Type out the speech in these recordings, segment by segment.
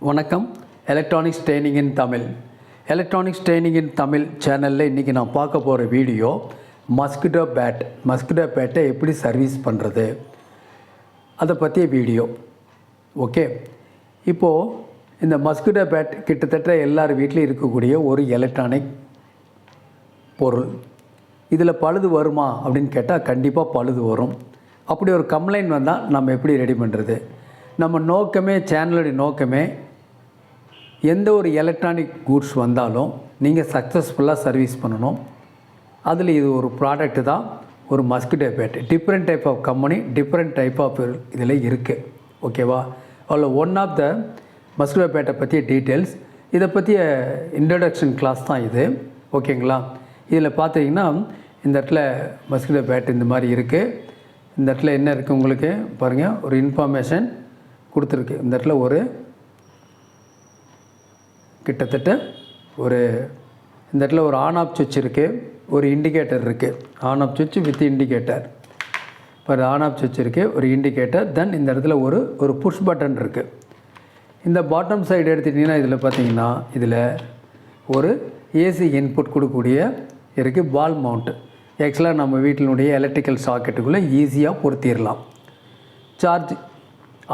வணக்கம். Electronics training இன் Tamil. Electronics training இன் தமிழ் சேனலில் இன்றைக்கி நான் பார்க்க போகிற வீடியோ மஸ்கிட்டோ பேட்டை எப்படி சர்வீஸ் பண்ணுறது அதை பற்றிய வீடியோ. ஓகே, இப்போது இந்த மஸ்கிட்டோ பேட் கிட்டத்தட்ட எல்லார் வீட்லேயும் இருக்கக்கூடிய ஒரு எலக்ட்ரானிக் பொருள். இதில் பழுது வருமா அப்படின்னு கேட்டால் கண்டிப்பாக பழுது வரும். அப்படி ஒரு கம்ப்ளைண்ட் வந்தால் நம்ம எப்படி ரெடி பண்ணுறது? நம்ம நோக்கமே, சேனலுடைய நோக்கமே, எந்த ஒரு எலக்ட்ரானிக் கூட்ஸ் வந்தாலும் நீங்கள் சக்ஸஸ்ஃபுல்லாக சர்வீஸ் பண்ணணும். அதில் இது ஒரு ப்ராடக்ட்டு தான், ஒரு mosquito bat. Different type of company, different type of இதில் இருக்குது. ஓகேவா? அதில் ஒன் ஆஃப் த மஸ்கிட்டோ பேட்டை பற்றிய டீட்டெயில்ஸ், இதை பற்றிய இன்ட்ரடக்ஷன் கிளாஸ் தான் இது. ஓகேங்களா? இதில் பார்த்தீங்கன்னா இந்த இடத்துல மஸ்கிட்டோ பேட் இந்த மாதிரி இருக்குது. இந்த இடத்துல என்ன இருக்குது உங்களுக்கு பாருங்கள், ஒரு இன்ஃபர்மேஷன் கொடுத்துருக்கு. இந்த இடத்துல ஒரு கிட்டத்தட்ட ஒரு இந்த இடத்துல ஒரு ஆன் ஆஃப் சுவிட்ச் இருக்குது, ஒரு இண்டிகேட்டர் இருக்குது. ஆன் ஆஃப் சுவிட்ச் வித் இண்டிகேட்டர். இப்போ ஆன் ஆஃப் சுவிட்ச் இருக்குது, ஒரு இண்டிகேட்டர். தென் இந்த இடத்துல ஒரு புஷ் பட்டன் இருக்குது. இந்த பாட்டம் சைடு எடுத்துட்டிங்கன்னா இதில் பார்த்தீங்கன்னா இதில் ஒரு ஏசி இன்புட் கொடுக்கக்கூடிய இருக்குது, பால் மவுண்ட்டு. ஆக்சுவலாக நம்ம வீட்டினுடைய எலக்ட்ரிக்கல் சாக்கெட்டுக்குள்ளே ஈஸியாக பொருத்திடலாம். சார்ஜ்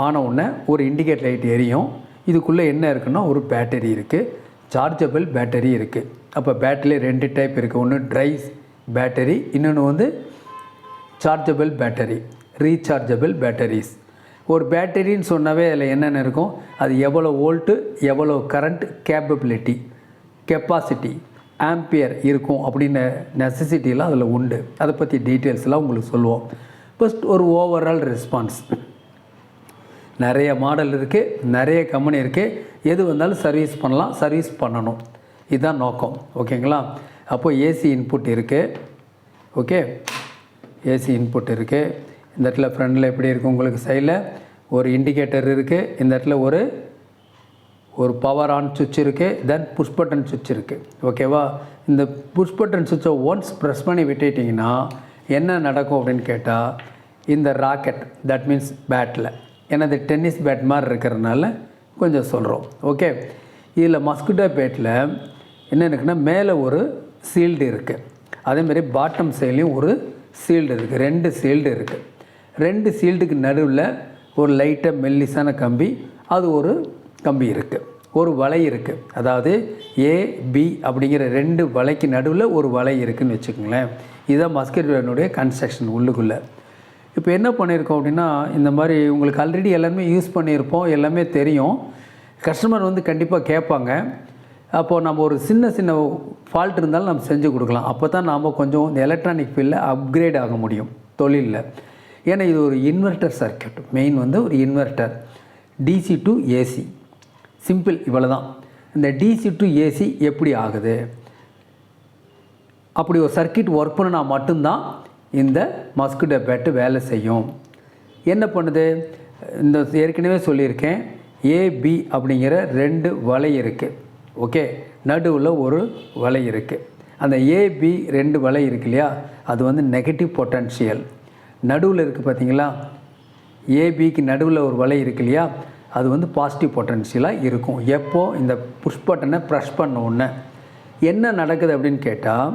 ஆன உடனே ஒரு இண்டிகேட் லைட் எரியும். இதுக்குள்ளே என்ன இருக்குன்னா ஒரு பேட்டரி இருக்குது, சார்ஜபிள் பேட்டரி இருக்குது. அப்போ பேட்டரியில் 2 டைப் இருக்குது. ஒன்று ட்ரை பேட்டரி, இன்னொன்று வந்து சார்ஜபிள் பேட்டரி, ரீசார்ஜபிள் பேட்டரிஸ். ஒரு பேட்டரின்னு சொன்னாவே அதில் என்னென்ன இருக்கும், அது எவ்வளோ வோல்ட்டு, எவ்வளோ கரண்ட் கேப்பபிலிட்டி, கெப்பாசிட்டி, ஆம்பியர் இருக்கும் அப்படின்னு நெசசிட்டிலாம் அதில் உண்டு. அதை பற்றி டீட்டெயில்ஸ்லாம் உங்களுக்கு சொல்லுவோம். ஃபஸ்ட் ஒரு ஓவரால் ரெஸ்பான்ஸ். நிறைய மாடல் இருக்குது, நிறைய கம்பெனி இருக்குது. எது வந்தாலும் சர்வீஸ் பண்ணலாம், சர்வீஸ் பண்ணணும். இதுதான் நோக்கம். ஓகேங்களா? அப்போது ஏசி இன்புட் இருக்குது. ஓகே, ஏசி இன்புட் இருக்குது. இந்த இடத்துல ஃப்ரண்டில் எப்படி இருக்குது உங்களுக்கு, சைடில் ஒரு இண்டிகேட்டர் இருக்குது. இந்த இடத்துல ஒரு பவர் ஆன் சுவிட்ச் இருக்குது. தென் புஷ் பட்டன் சுவிட்ச் இருக்குது. ஓகேவா? இந்த புஷ் பட்டன் சுவிட்சை ஒன்ஸ் ப்ரெஸ் பண்ணி விட்டுட்டிங்கன்னா என்ன நடக்கும் அப்படின்னு கேட்டால், இந்த ராக்கெட், தட் மீன்ஸ் பேட்டில், ஏன்னா இது டென்னிஸ் பேட் மாதிரி இருக்கிறதுனால கொஞ்சம் சொல்கிறோம். ஓகே, இதில் மஸ்கிட்டோ பேட்டில் என்ன இருக்குன்னா மேலே ஒரு சீல்டு இருக்குது, அதேமாதிரி பாட்டம் சைட்லேயும் ஒரு சீல்டு இருக்குது. 2 சீல்டு இருக்குது. 2 சீல்டுக்கு நடுவில் ஒரு லைட்டாக மெல்லிசான கம்பி, அது ஒரு கம்பி இருக்குது, ஒரு வலை இருக்குது. அதாவது ஏபி அப்படிங்கிற 2 வலைக்கு நடுவில் ஒரு வலை இருக்குதுன்னு வச்சுக்கோங்களேன். இதுதான் மஸ்கிட்டோனுடைய கன்ஸ்ட்ரக்ஷன் உள்ளுக்குள்ளே. இப்போ என்ன பண்ணியிருக்கோம் அப்படின்னா, இந்த மாதிரி உங்களுக்கு ஆல்ரெடி எல்லாமே யூஸ் பண்ணியிருப்போம், எல்லாமே தெரியும். கஸ்டமர் வந்து கண்டிப்பாக கேட்பாங்க. அப்போது நம்ம ஒரு சின்ன ஃபால்ட் இருந்தாலும் நம்ம செஞ்சு கொடுக்கலாம். அப்போ தான் நாம் கொஞ்சம் இந்த எலக்ட்ரானிக் ஃபீல்டில் அப்கிரேட் ஆக முடியும் தொழிலில். ஏன்னா இது ஒரு இன்வெர்ட்டர் சர்க்யூட். மெயின் வந்து ஒரு inverter, DC to AC. Simple, இவ்வளோ தான். இந்த டிசி டு ஏசி எப்படி ஆகுது, அப்படி ஒரு சர்க்யூட் ஒர்க் பண்ணினா மட்டும்தான் இந்த மஸ்கிட்டோ பேட்டு வேலை செய்யும். என்ன பண்ணுது, இந்த ஏற்கனவே சொல்லியிருக்கேன், ஏபி அப்படிங்கிற 2 வலை இருக்குது. ஓகே, நடுவில் ஒரு வலை இருக்குது. அந்த ஏபி 2 வலை இருக்கு இல்லையா, அது வந்து நெகட்டிவ் பொட்டன்ஷியல். நடுவில் இருக்குது பார்த்தீங்களா, ஏபிக்கு நடுவில் ஒரு வலை இருக்கு இல்லையா, அது வந்து பாசிட்டிவ் பொட்டன்ஷியலாக இருக்கும். எப்போது இந்த புஷ் பட்டனை ப்ரெஷ் பண்ண உடனே என்ன நடக்குது அப்படின்னு கேட்டால்,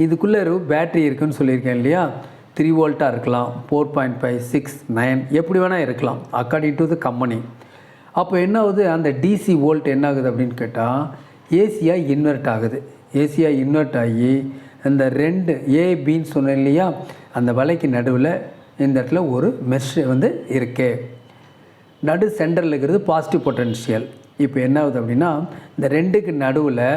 இதுக்குள்ளே ஒரு பேட்ரி இருக்குதுன்னு சொல்லியிருக்கேன் இல்லையா, 3 வோல்ட்டாக இருக்கலாம், 4.5, 6, 9 எப்படி வேணால் இருக்கலாம், அக்கார்டிங் டு த கம்பெனி. அப்போ என்ன ஆகுது, அந்த டிசி வோல்ட் என்ன ஆகுது அப்படின்னு கேட்டால் ஏசியாக இன்வெர்ட் ஆகுது. ஏசியாக இன்வெர்ட் ஆகி இந்த 2 ஏபின்னு சொன்னேன் இல்லையா, அந்த வலைக்கு நடுவில் இந்த இடத்துல ஒரு மெஷ் வந்து இருக்குது. நடு சென்டரில் இருக்கிறது பாசிட்டிவ் பொட்டன்ஷியல். இப்போ என்ன ஆகுது அப்படின்னா, இந்த 2க்கு நடுவில்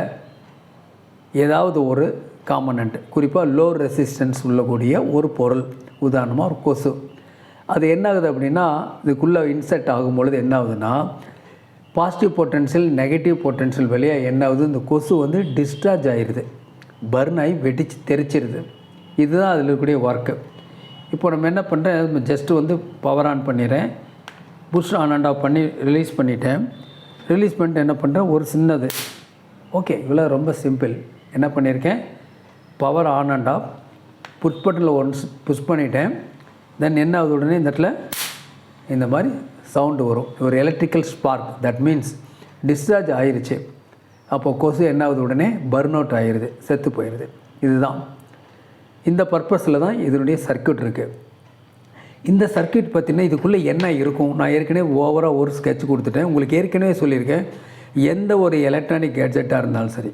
ஏதாவது ஒரு காம்பனண்ட், குறிப்பாக லோ ரெசிஸ்டன்ஸ் உள்ளக்கூடிய ஒரு பொருள், உதாரணமாக ஒரு கொசு, அது என்ன ஆகுது அப்படின்னா இதுக்குள்ளே இன்செர்ட் ஆகும்பொழுது என்ன ஆகுதுன்னா, பாசிட்டிவ் பொட்டன்ஷியல் நெகட்டிவ் பொட்டன்ஷியல் வழியாக என்ன ஆகுது, இந்த கொசு வந்து டிஸ்சார்ஜ் ஆகிடுது, பர்ன் ஆகி வெடித்து தெரிச்சிருது. இதுதான் அதில் இருக்கக்கூடிய ஒர்க்கு. இப்போ நம்ம என்ன பண்ணுறேன், ஜஸ்ட்டு வந்து பவர் ஆன் பண்ணிடுறேன், புஷ் ஆன் அண்ட் ஆஃப் பண்ணி ரிலீஸ் பண்ணிட்டேன். ரிலீஸ் பண்ணிட்டு என்ன பண்ணுறேன், ஒரு சின்னது. ஓகே, இவ்வளோ ரொம்ப சிம்பிள். என்ன பண்ணியிருக்கேன், power on and off, push பட்டனில் ஒன்ஸ் புஷ் பண்ணிட்டேன். தென் என்ன ஆகுது, உடனே இந்த இடத்துல இந்த மாதிரி சவுண்டு வரும், ஒரு electrical spark, that means discharge ஆயிடுச்சு. அப்போ கொசு என்ன ஆகுது, உடனே பர்ன் அவுட் ஆகிடுது, செத்து போயிடுது. இதுதான் இந்த பர்பஸில் தான் இதனுடைய சர்க்யூட் இருக்குது. இந்த சர்க்யூட் பார்த்திங்கன்னா இதுக்குள்ளே என்ன இருக்கும், நான் ஏற்கனவே ஓவராக ஒரு ஸ்கெட்ச் கொடுத்துட்டேன். உங்களுக்கு ஏற்கனவே சொல்லியிருக்கேன், எந்த ஒரு எலக்ட்ரானிக் கேட்ஜெட்டாக இருந்தாலும் சரி,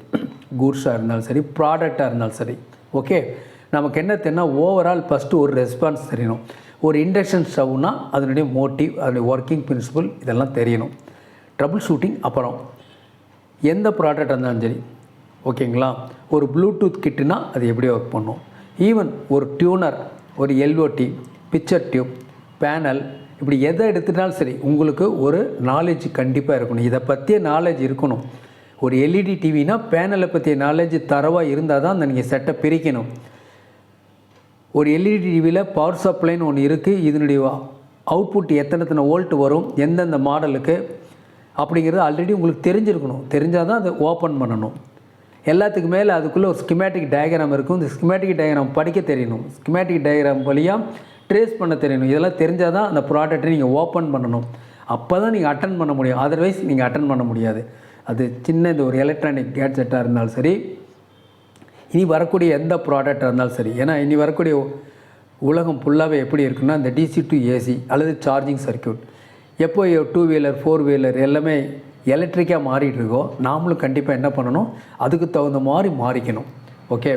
கூட்ஸாக இருந்தாலும் சரி, ப்ராடக்டாக இருந்தாலும் சரி, ஓகே, நமக்கு என்ன தெரியும்னா ஓவரால் ஃபஸ்ட்டு ஒரு ரெஸ்பான்ஸ் தெரியணும். ஒரு இண்டக்ஷன் ஸ்டவ்னா அதனுடைய மோட்டிவ், அதனுடைய ஒர்க்கிங் பிரின்சிபல் இதெல்லாம் தெரியணும். ட்ரபிள் ஷூட்டிங் அப்புறம் எந்த ப்ராடக்ட் இருந்தாலும் சரி, ஓகேங்களா. ஒரு ப்ளூடூத் கிட்டுனா அது எப்படி ஒர்க் பண்ணும், ஈவன் ஒரு டியூனர், ஒரு எல்ஓடி, பிக்சர் டியூப், பேனல், இப்படி எதை எடுத்துட்டாலும் சரி உங்களுக்கு ஒரு நாலேஜ் கண்டிப்பாக இருக்கணும். இதை பற்றிய நாலேஜ் இருக்கணும். ஒரு எல்இடி டிவினா பேனலை பற்றிய நாலேஜ் தரவாக இருந்தால் தான் அந்த நீங்கள் செட்டை பிரிக்கணும். ஒரு எல்இடி டிவியில் பவர் சப்ளைன்னு ஒன்று இருக்குது, இதனுடைய அவுட்புட் எத்தனை வோல்ட் வரும், எந்தெந்த மாடலுக்கு அப்படிங்கிறது ஆல்ரெடி உங்களுக்கு தெரிஞ்சிருக்கணும். தெரிஞ்சால் தான் அதை ஓப்பன் பண்ணணும். எல்லாத்துக்கு மேலே அதுக்குள்ளே ஒரு ஸ்கிமேட்டிக் டயக்ராம் இருக்கும். இந்த ஸ்கிமேட்டிக் டயக்ராம் படிக்க தெரியணும், ஸ்கிமேட்டிக் டயக்ராம் வழியாக ட்ரேஸ் பண்ண தெரியணும். இதெல்லாம் தெரிஞ்சால் தான் அந்த ப்ராடக்ட்டை நீங்கள் ஓப்பன் பண்ணணும். அப்போ தான் நீங்கள் அட்டன் பண்ண முடியும், அதர்வைஸ் நீங்கள் அட்டன் பண்ண முடியாது. அது சின்ன இந்த ஒரு எலக்ட்ரானிக் கேட்ஜெட்டாக இருந்தாலும் சரி, இனி வரக்கூடிய எந்த ப்ராடக்டாக இருந்தாலும் சரி. ஏன்னா இனி வரக்கூடிய உலகம் ஃபுல்லாகவே எப்படி இருக்குன்னா, இந்த டிசி டு ஏசி அல்லது சார்ஜிங் சர்க்யூட், எப்போ 2 வீலர் 4 வீலர் எல்லாமே எலக்ட்ரிக்காக மாறிட்டுருக்கோ, நாமளும் கண்டிப்பாக என்ன பண்ணணும், அதுக்கு தகுந்த மாதிரி மாறிக்கணும். ஓகே,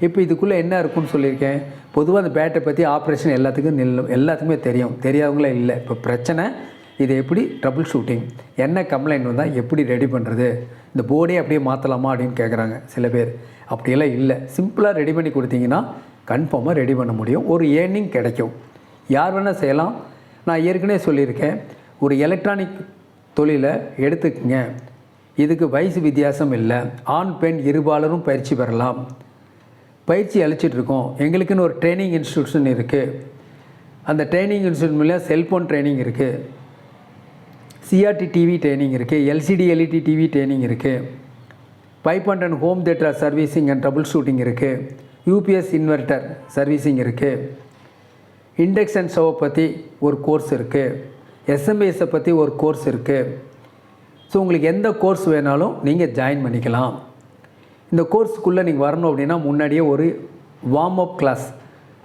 இப்போ இதுக்குள்ளே என்ன இருக்குன்னு சொல்லியிருக்கேன். பொதுவாக அந்த பேட்டை பற்றி ஆப்ரேஷன் எல்லாத்துக்குமே தெரியும், தெரியாதவங்களே இல்லை. இப்போ பிரச்சனை இது எப்படி ட்ரபிள் ஷூட்டிங், என்ன கம்ப்ளைண்ட் வந்தால் எப்படி ரெடி பண்ணுறது, இந்த போர்டே அப்படியே மாற்றலாமா அப்படின்னு கேட்குறாங்க சில பேர். அப்படியெல்லாம் இல்லை, சிம்பிளாக ரெடி பண்ணி கொடுத்தீங்கன்னா கன்ஃபார்மாக ரெடி பண்ண முடியும், ஒரு ஏர்னிங் கிடைக்கும். யார் வேணால் செய்யலாம். நான் ஏற்கனவே சொல்லியிருக்கேன், ஒரு எலக்ட்ரானிக் தொழிலை எடுத்துக்கங்க, இதுக்கு வயசு வித்தியாசம் இல்லை, ஆண் பெண் இருபாலரும் பயிற்சி பெறலாம். பயிற்சி அளிச்சிட்ருக்கோம். எங்களுக்குன்னு ஒரு ட்ரைனிங் இன்ஸ்டியூஷன் இருக்குது. அந்த ட்ரைனிங் இன்ஸ்டியூஷன் மூலம் செல்ஃபோன் ட்ரைனிங் இருக்குது, சிஆர்டி டிவி ட்ரைனிங் இருக்குது, எல்சிடி எல்இடி டிவி ட்ரைனிங் இருக்குது, pipe and home theatre servicing and trouble shooting இருக்குது, யூபிஎஸ் இன்வெர்ட்டர் சர்வீசிங் இருக்குது, இண்டக்ஷன் ஸ்டவ்வை பற்றி ஒரு கோர்ஸ் இருக்குது, எஸ்எம்பிஎஸை பற்றி ஒரு கோர்ஸ் இருக்குது. ஸோ உங்களுக்கு எந்த கோர்ஸ் வேணாலும் நீங்கள் ஜாயின் பண்ணிக்கலாம். இந்த கோர்ஸுக்குள்ளே நீங்கள் வரணும் அப்படின்னா முன்னாடியே ஒரு வார்ம் அப் கிளாஸ்,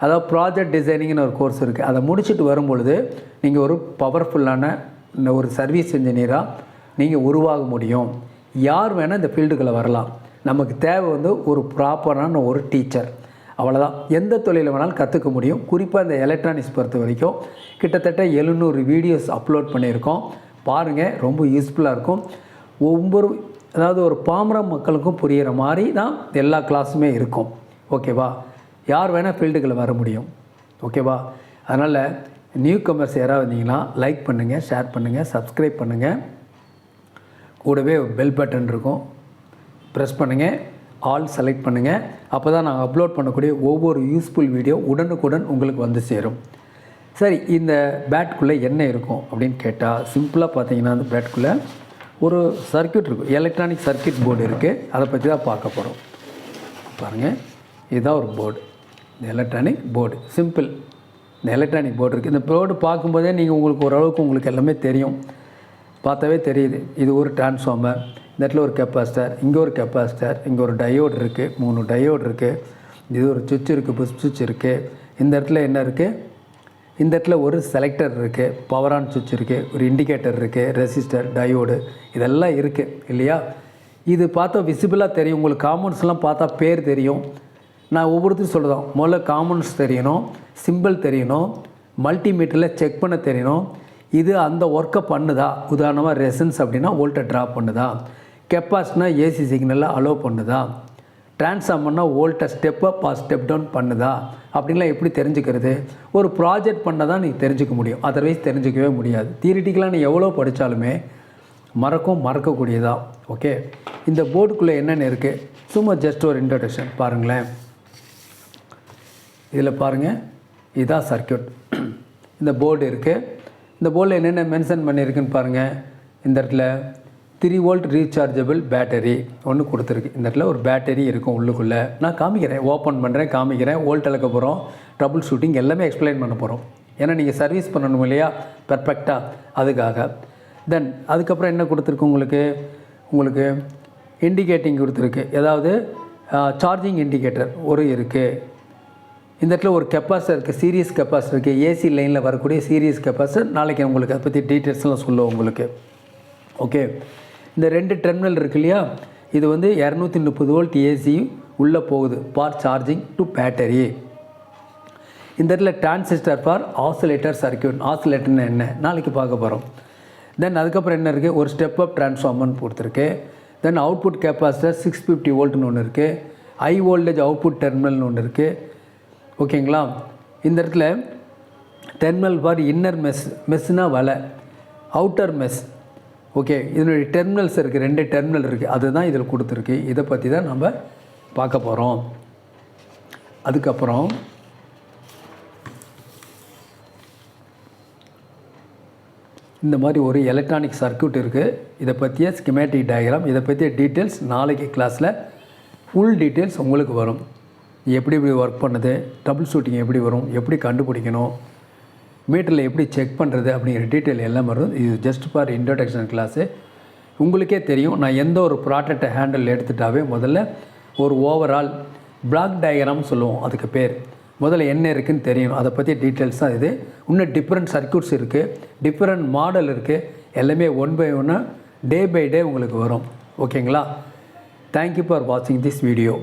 அதாவது ப்ராஜெக்ட் டிசைனிங்னு ஒரு கோர்ஸ் இருக்குது. அதை முடிச்சுட்டு வரும்பொழுது நீங்கள் ஒரு பவர்ஃபுல்லான ஒரு சர்வீஸ் இன்ஜினியராக நீங்கள் உருவாக முடியும். யார் வேணால் இந்த ஃபீல்டுக்குள்ளே வரலாம். நமக்கு தேவை ஒரு ப்ராப்பரான ஒரு டீச்சர், அவ்வளோதான். எந்த தொழிலை வேணாலும் கற்றுக்க முடியும். குறிப்பாக இந்த எலக்ட்ரானிக்ஸ் பொறுத்த வரைக்கும் கிட்டத்தட்ட 700 வீடியோஸ் அப்லோட் பண்ணியிருக்கோம். பாருங்கள், ரொம்ப யூஸ்ஃபுல்லாக இருக்கும். அதாவது ஒரு பாமர மக்களுக்கும் புரிகிற மாதிரி தான் எல்லா கிளாஸுமே இருக்கும். ஓகேவா, யார் வேணால் ஃபீல்டுக்குள்ளே வர முடியும். ஓகேவா, அதனால் நியூ கமர்ஸ் யாராவது வந்தீங்கன்னா லைக் பண்ணுங்கள், ஷேர் பண்ணுங்கள், சப்ஸ்கிரைப் பண்ணுங்கள். கூடவே பெல் பட்டன் இருக்கும், ப்ரெஸ் பண்ணுங்கள், ஆல் செலக்ட் பண்ணுங்கள். அப்போ தான் நாங்கள் அப்லோட் பண்ணக்கூடிய ஒவ்வொரு யூஸ்ஃபுல் வீடியோ உடனுக்குடன் உங்களுக்கு வந்து சேரும். சரி, இந்த பேட்குள்ளே என்ன இருக்கும் அப்படின்னு கேட்டால், சிம்பிளாக பார்த்தீங்கன்னா அந்த பேட்குள்ளே ஒரு சர்க்யூட் இருக்கும், எலக்ட்ரானிக் சர்க்யூட் போர்டு இருக்குது. அதை பற்றி தான் பார்க்க போகிறோம். பாருங்கள், இதுதான் ஒரு போர்டு, இந்த எலக்ட்ரானிக் போர்டு. சிம்பிள், இந்த எலக்ட்ரானிக் போர்டு இருக்குது. இந்த போர்டு பார்க்கும்போதே உங்களுக்கு ஓரளவுக்கு உங்களுக்கு எல்லாமே தெரியும், பார்த்தாவே தெரியுது. இது ஒரு டிரான்ஸ்ஃபார்மர், இந்த இடத்துல ஒரு கெப்பாசிட்டர், இங்கே ஒரு கெப்பாசிட்டர், இங்கே ஒரு டயோடு இருக்குது, 3 டயோடு இருக்குது, இது ஒரு சுவிட்ச் இருக்குது, புஷ் சுவிட்ச் இருக்குது. இந்த இடத்துல என்ன இருக்குது, இந்த இடத்துல ஒரு செலக்டர் இருக்குது, பவர் ஆன் சுவிட்ச் இருக்குது, ஒரு இண்டிகேட்டர் இருக்குது, ரெசிஸ்டர், டயோடு இதெல்லாம் இருக்குது இல்லையா. இது பார்த்தா விசிபிளாக தெரியும். உங்களுக்கு காம்பவுண்ட்ஸ்லாம் பார்த்தா பேர் தெரியும். நான் ஒவ்வொருத்தரும் சொல்கிறோம், முதல்ல காம்பவுண்ட்ஸ் தெரியணும், சிம்பிள் தெரியணும், மல்டிமீட்டரில் செக் பண்ண தெரியணும். இது அந்த ஒர்க்கை பண்ணுதா, உதாரணமாக ரெசன்ஸ் அப்படின்னா வோல்ட்டை ட்ராப் பண்ணுதா, கெப்பாசிட்டினா ஏசி சிக்னலில் அலோவ் பண்ணுதா, ட்ரான்ஸ்ஃபார்மர்னா வோல்ட்டை ஸ்டெப் அப் ஸ்டெப் டவுன் பண்ணுதா அப்படின்லாம் எப்படி தெரிஞ்சுக்கிறது. ஒரு ப்ராஜெக்ட் பண்ணால் தான் நீங்கள் தெரிஞ்சுக்க முடியும், அதர்வைஸ் தெரிஞ்சிக்கவே முடியாது. தியரிட்டிக்கலாக நீ எவ்வளோ படித்தாலுமே மறக்கக்கூடியதான். ஓகே, இந்த போர்டுக்குள்ளே என்னென்ன இருக்குது, சும்மா ஜஸ்ட் ஒரு இன்ட்ரடக்ஷன் பாருங்களேன். இதில் பாருங்கள், இதுதான் சர்க்யூட். இந்த போர்டு இருக்குது. இந்த போர்டில் என்னென்ன மென்ஷன் பண்ணியிருக்குன்னு பாருங்கள். இந்த இடத்துல 3 வோல்ட் ரீசார்ஜபிள் பேட்டரி ஒன்று கொடுத்துருக்கு. இந்த இடத்துல ஒரு பேட்டரி இருக்கும் உள்ளுக்குள்ளே. நான் காமிக்கிறேன், ஓப்பன் பண்ணுறேன், காமிக்கிறேன், வோல்ட் அளக்க போகிறோம், ட்ரபிள் ஷூட்டிங் எல்லாமே எக்ஸ்பிளைன் பண்ண போகிறோம். ஏன்னா நீங்கள் சர்வீஸ் பண்ணணும் இல்லையா பெர்ஃபெக்டாக, அதுக்காக. தென் அதுக்கப்புறம் என்ன கொடுத்துருக்கு உங்களுக்கு இண்டிகேட்டிங் கொடுத்துருக்கு. அதாவது சார்ஜிங் இண்டிகேட்டர் ஒரு இருக்குது. இந்த இடத்துல ஒரு கெப்பாசிட்டர் இருக்குது, சீரியஸ் கெப்பாசிட்டர் இருக்குது, ஏசி லைனில் வரக்கூடிய சீரியஸ் கெப்பாசிட்டர். நாளைக்கு உங்களுக்கு அதை பற்றி டீட்டெயில்ஸ்லாம் சொல்லுவோம் உங்களுக்கு. ஓகே, இந்த 2 டெர்மினல் இருக்கு இல்லையா, இது வந்து 230 வோல்ட் ஏசி உள்ளே போகுது ஃபார் சார்ஜிங் டு பேட்டரி. இந்த இடத்துல டிரான்சிஸ்டர் ஃபார் ஆசிலேட்டர் சர்க்யூட். ஆசிலேட்டர்னு என்ன நாளைக்கு பார்க்க போகிறோம். தென் அதுக்கப்புறம் என்ன இருக்குது, ஒரு ஸ்டெப் அப் டிரான்ஸ்ஃபார்மர்னு கொடுத்துருக்கு. தென் அவுட்புட் கெப்பாசிட்டர் 650 வோல்ட்னு ஒன்று இருக்குது. ஹை வோல்டேஜ் அவுட்புட் டெர்மினல்னு ஒன்று இருக்குது. ஓகேங்களா. இந்த இடத்துல டெர்மினல் ஃபார் இன்னர் மெஸ்னால் வலை, அவுட்டர் மெஸ். ஓகே, இதனுடைய டெர்மினல்ஸ் இருக்குது, 2 டெர்மினல் இருக்குது, அதுதான் இதில் கொடுத்துருக்கு. இதை பற்றி தான் நம்ம பார்க்க போகிறோம். அதுக்கப்புறம் இந்த மாதிரி ஒரு எலக்ட்ரானிக் சர்க்யூட் இருக்குது. இதை பற்றிய ஸ்கிமேட்டிக் டயக்ராம், இதை பற்றிய டீட்டெயில்ஸ் நாளைக்கு கிளாஸில் ஃபுல் டீட்டெயில்ஸ் உங்களுக்கு வரும். எப்படி ஒர்க் பண்ணுது, ட்ரபிள் ஷூட்டிங் எப்படி வரும், எப்படி கண்டுபிடிக்கணும், மீட்டரில் எப்படி செக் பண்ணுறது அப்படிங்கிற டீட்டெயில் எல்லாம் வரும். இது ஜஸ்ட் ஃபார் இன்ட்ரோடக்ஷன் கிளாஸு. உங்களுக்கே தெரியும், நான் எந்த ஒரு ப்ராடக்டை ஹேண்டில் எடுத்துட்டாவே முதல்ல ஒரு ஓவரால் பிளாக் டயக்ராம் சொல்லுவோம், அதுக்கு பேர். முதல்ல என்ன இருக்குதுன்னு தெரியணும், அதை பற்றி டீட்டெயில்ஸ் தான் இது. இன்னும் டிஃப்ரெண்ட் சர்க்யூட்ஸ் இருக்குது, டிஃப்ரெண்ட் மாடல் இருக்குது, எல்லாமே 1 by 1 டே பை டே உங்களுக்கு வரும். ஓகேங்களா. தேங்க்யூ ஃபார் வாட்சிங் திஸ் வீடியோ.